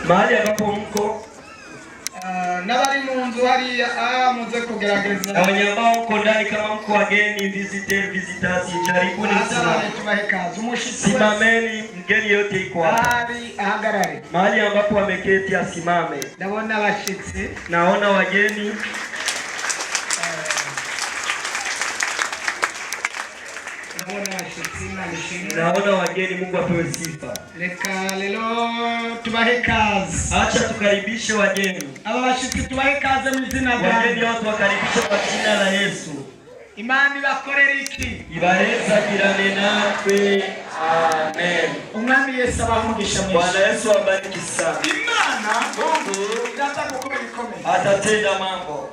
Mahali ambapo mko nabari munzu hariya muze kugerageza na wenye ambao mko ndani kama mko wageni visitors jaribuni sana. Simameni, mgeni yote iko hapa. Mahali ambapo wameketi asimame. Naona washitsi, naona wageni. Naona wageni, Mungu apewe sifa. Leka lelo tubahe kazi. Acha tukaribishe wageni. Aba bashitsi tubahe kazi mu izina rya wageni wote wakaribishe kwa jina la Yesu. Imani bakorera iki? Ibareza kirane natwe. Amen. Umwami Yesu abamugisha mwese. Bwana Yesu abariki sana. Imana Mungu irataka gukora ibikomeye. Atatenda mambo.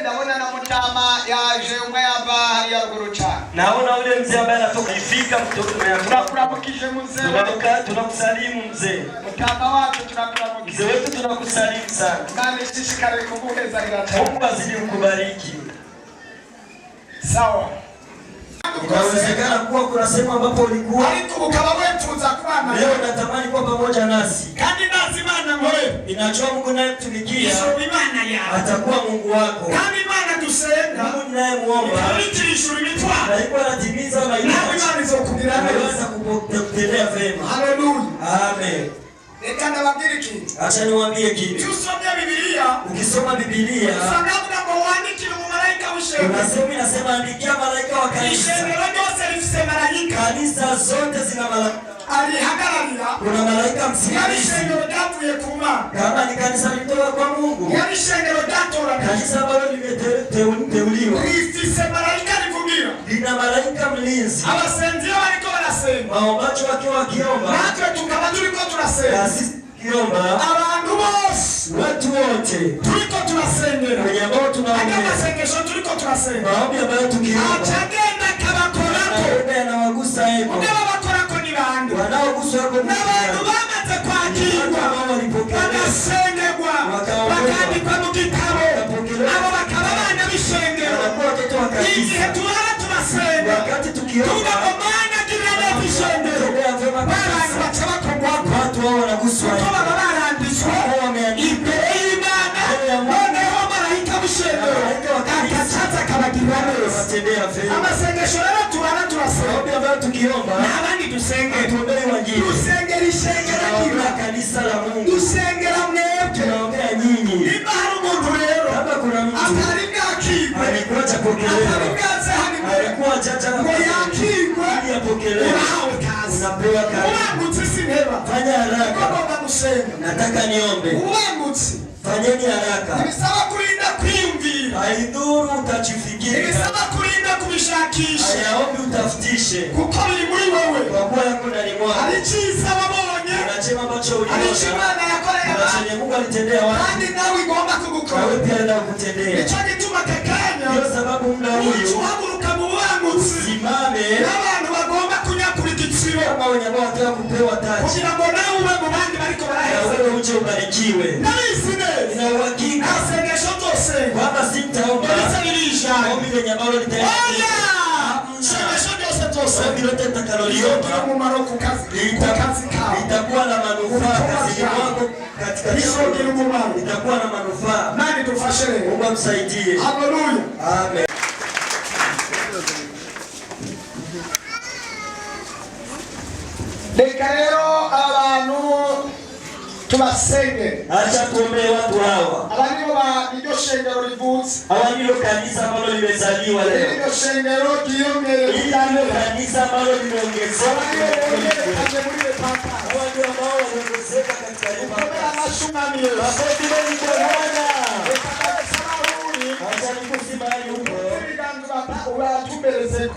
Naona na mtama yaje umwe aba yaruguru cyane. Naona ule mzee ambaye anatoka ifika mtoto tunakuramukije mzee. Tunakusalimu mzee. Mtama wake tunakuramukije. Mzee wetu tunakusalimu sana. Nani shishikare kumuheza rirata. Mungu azidi kukubariki. Sawa. Inawezekana kuwa kuna sehemu ambapo ulikuwa ariko ukaba wetuza kubana leo natamani kuwa pamoja nasi. Kandi nasi Imana ngoye. Inajua Mungu naye tumikia. Imana yako. Atakuwa Mungu wako. Kandi Imana tusenga. Mungu naye muomba. Tulitirishura imitwa. Na iko anatimiza mahitaji. Imana izokugira neza kukutendea vema. Haleluya. Amen. Eka ndababwira iki? Acha niwaambie kitu. Tusomye Biblia. Ukisoma Biblia, usanga ngo wandikire mu malaika w'ishengero. Unasema inasema andikia malaika wa kanisa. Ishengero ryose rifise malaika. Kanisa zote zina malaika. Alihagararira. Kuna malaika msimamizi. Ishengero ryavuye ku Mana. Kama ni kanisa litoka kwa Mungu. Ishengero ryatora. Kanisa ambalo limeteuliwa. Rifise malaika rivugira. Lina malaika mlinzi. Abasenzi bariko barasenga. Maombacho wakiwa wakiomba. Natwe tukaba turiko turasenga. Na sisi tukiomba. Abantu bose. Watu wote. Turiko turasengera. Kwenye ambao tunaombea. Amasengesho turiko turasenga. Maombi ambayo tukiomba. Atagenda kabakorako. Anawagusa yeko. Unabakorako ni bande. Wanaoguswa yako ni n'abantu bamaze kwakirwa. Bagasengerwa. Bakandikwa mu gitabo. Abo bakaba abana b'ishengero. Igihe turara turasenga. Wakati tukiomba. Tugomana girana b'ishengero. Abantu baca bakogwako. Watu wao wanaguswa yeko. Baba baranditswe. Imbere y'Imana. Noneho marayika b'ishengero. Akacaza akabagirira neza. Amasengesho rero turara turasenga. Maombi ambayo tukiomba. N'abandi dusenge. Tuombee wengine. Dusengera ishengero ry'Imana. Kanisa la Mungu. Dusengera mwebwe. Tunaombea nyinyi. Niba hari umuntu rero. Kama kuna mtu. Atari bwakirwe. Alikuwa chapokelewa. Atari bwaze hani mwe. Alikuwa chacha. Ngo yakirwe. Ili apokelewe. Unahawe kazi. Unapewa kazi. Ubangutse sinheba. Fanya haraka. Ugomba gusenga. Nataka niombe. Ubangutse. Fanyeni haraka. Ibisaba kurinda kwiyumvira. Haidhuru utachifikiri. Ibisaba kurinda kubishakisha. Hayaombi utafutishe. Kuko biri muri wewe. Kwa kuwa yako ndani mwako. Ari cyiza wabonye. Unachema ambacho uliona. Ari Imana yakoreye chenye Mungu alitendea watu kandi nawe igomba kugukora. wewe pia ndio kutendea. Nicyo gituma kakanya Ndio sababu muda huyu uhaguruka mu bangutsi simame n'abantu bagomba kunyakura igitsiro kama wenye ambao wataka kupewa taji kugira ngo nawe ube mu bandi bariko baraheza. wewe uje ubarikiwe. Nabisi neza Ina uhakika asengesho zose kwamba simtaomba birisha ombi lenye ambalo litaenda sengesho zose ombi lote utakaloliomba umumaro ku kazi kawe itakuwa na manufaa kazini mwako, katika jamii itakuwa na manufaa. nani tufashe leo? Mungu amsaidie. Haleluya, Amen. reka rero abantu tubasenge. Acha tuombee watu hawa. Abandi ba iryo shengero rivutse, Hawa ndio kanisa ambalo limezaliwa leo. iryo shengero ryiyongereye Hili ndio kanisa ambalo limeongezeka. kaje muri repata. Hawa ndio ambao wameongezeka katika ibada. Amashumamiro Makofi mengi kwa Bwana. Saburi Acha nikusimame huko. ibiganza uratumberezeko.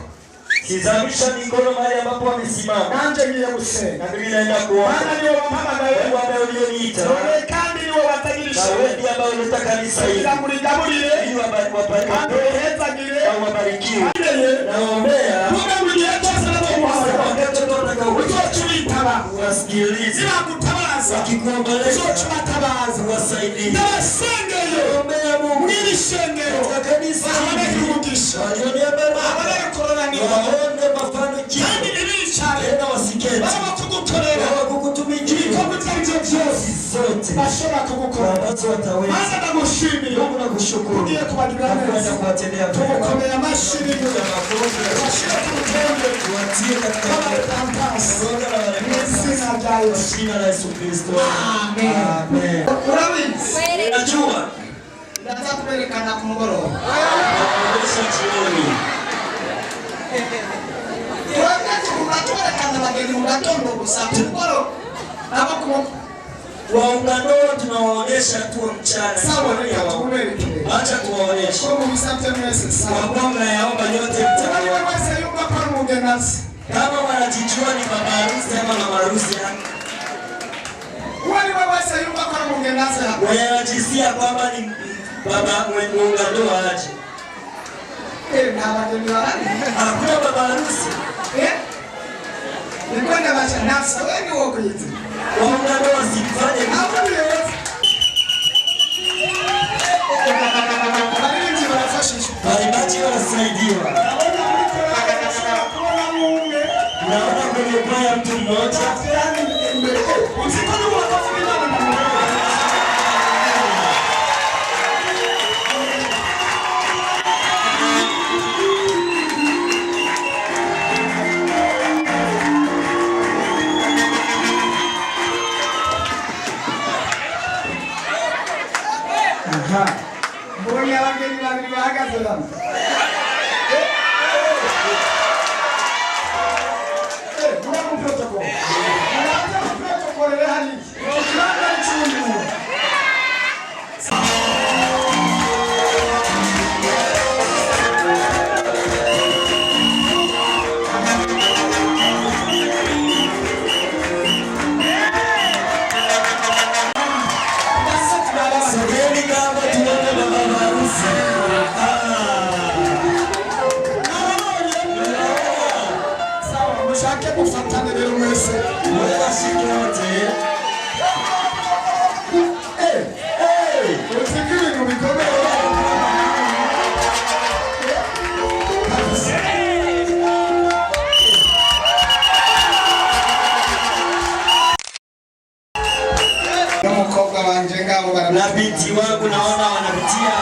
Sizamisha mikono mahali ambapo wamesimama. Nanje ngiye gusenga. Na mimi naenda kuomba. Bana niyo wampamagaye Wewe ambaye ulioniita. none kandi niwo batagirisha. Na wewe ndiye ambaye unataka kanisa hili. Ndamuligaburire Ili wapate kandi hezagire na wabarikiwe. ndeye Naombea kumbe mugiye cyose n'abamuhaza wakati tutakaokuja uzochubitaba wasikilize zibakutabaza wakikuomboleza uzocubatabaza wasaidie. ndabasengeye Naombea Mungu mwiri shengero katika kanisa baboneke hili umugisha walionia baraka baboneke koronaniro waone mafanikio kandi ntibicare tena wasikete barimo kugukorera wa kukutumikia ibikorwa ibyo ari byo byose zote bashobora kugukora. ambazo wataweza. Maze ndagushimira Mungu nakushukuru ugiye kubagirira na kwenda neza. kuwatendea Tugukomeye amashyi ya makofi bashire ku rutonde tuwatie katika rw'abatangaza orodha la mu warejeshaji izina rya Yesu. jina la Yesu Kristo. Amen. Amen. Urabizi Najua ndaza kuberekana ku mugoroba naonyesha jioni turakwerekana abageni mu gatondo gusa ku mugoroba abo ku waungano tunawaonyesha tu mchana. sawa. Reka tuberekere Acha tuwaonyeshe ko mu bisabye mwese sawa. kwa kuwa mnayaomba nyote Uwari mtaona. wese yumva ko ari umugenazi, Kama wanajijua ni baba harusi ama mama harusi, uwari wese yumva ko ari umugenazi hapa wanajisia kwamba ni baba muungano aje. nta bageni bahari. Hakuna baba harusi. Nikwenda bacha nafsa wengi wo kuyita Waungano wasifanye abarinzi barafashishwa. waimbaji wanasaidiwa. Naona kwenye kwaya mtu mmoja mbonye abageni babiri bahagaze hano. Muramu protocol. Muramu protocol rero hari. Ikibanza cy'undi muntu. sogeni kama tuone baba harusi. Sawa, mushake mufatane rero mwese. Wale washike wote. Usiku ibintu bikomeye. N'umukobwa wanje ngabo Na binti wangu naona wanapitia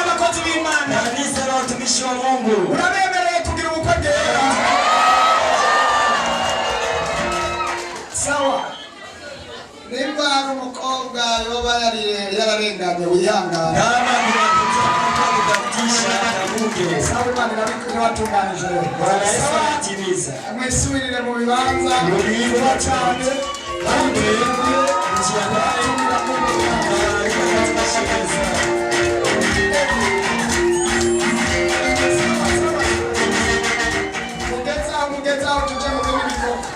kanisa la watumishi wa Mungu. urabemereye kugira ubukwe bwera. Sawa, nimba hari umukobwa yoba yararenganye wihangane. Kama kuna kutaka kutafutisha kabuke. Sawa, Imana irabitunganije. Bwana Yesu Sawa, anatimiza. mwisubirire mu bibanza Mulimu vuba cyane. Kamwe, njiandae. Katika sherehe.